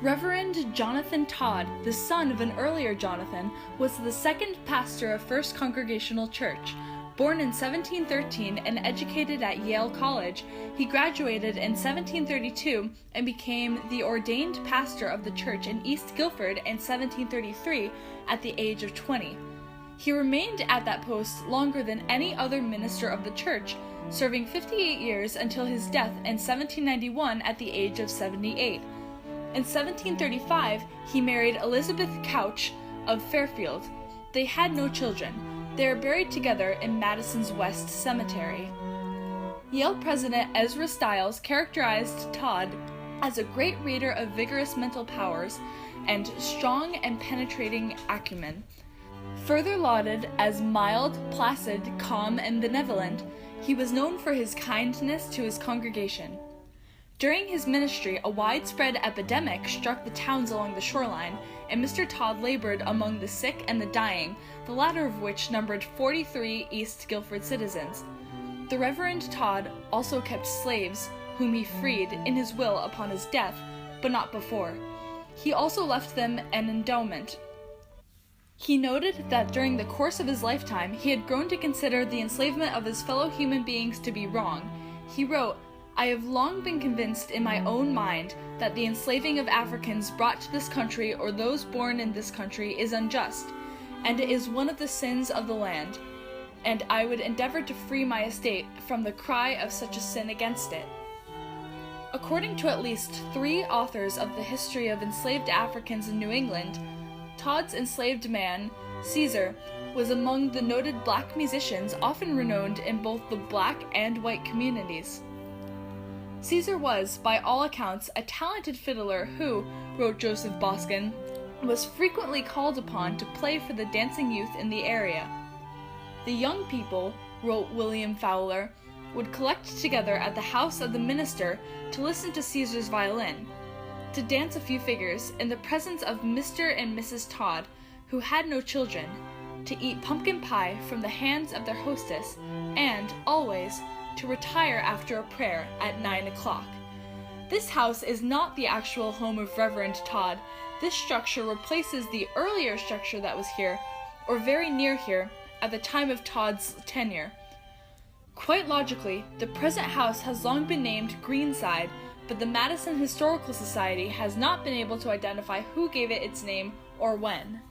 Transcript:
Reverend Jonathan Todd, the son of an earlier Jonathan, was the second pastor of First Congregational Church. Born in 1713 and educated at Yale College, he graduated in 1732 and became the ordained pastor of the church in East Guildford in 1733 at the age of 20. He remained at that post longer than any other minister of the church, serving 58 years until his death in 1791 at the age of 78. In 1735, he married Elizabeth Couch of Fairfield. They had no children. They are buried together in Madison's West Cemetery. Yale President Ezra Stiles characterized Todd as a great reader of vigorous mental powers and strong and penetrating acumen. Further lauded as mild, placid, calm, and benevolent, he was known for his kindness to his congregation. During his ministry, a widespread epidemic struck the towns along the shoreline, and Mr. Todd labored among the sick and the dying, the latter of which numbered 43 East Guildford citizens. The Reverend Todd also kept slaves, whom he freed in his will upon his death, but not before. He also left them an endowment. He noted that during the course of his lifetime, he had grown to consider the enslavement of his fellow human beings to be wrong. He wrote, "I have long been convinced in my own mind that the enslaving of Africans brought to this country or those born in this country is unjust, and it is one of the sins of the land, and I would endeavor to free my estate from the cry of such a sin against it." According to at least 3 authors of the history of enslaved Africans in New England, Todd's enslaved man, Caesar, was among the noted black musicians often renowned in both the black and white communities. Caesar was, by all accounts, a talented fiddler who, wrote Joseph Boscan, was frequently called upon to play for the dancing youth in the area. The young people, wrote William Fowler, would collect together at the house of the minister to listen to Caesar's violin, to dance a few figures in the presence of Mr. and Mrs. Todd, who had no children, to eat pumpkin pie from the hands of their hostess, and, always, to retire after a prayer at 9 o'clock. This house is not the actual home of Reverend Todd. This structure replaces the earlier structure that was here, or very near here, at the time of Todd's tenure. Quite logically, the present house has long been named Greenside, but the Madison Historical Society has not been able to identify who gave it its name or when.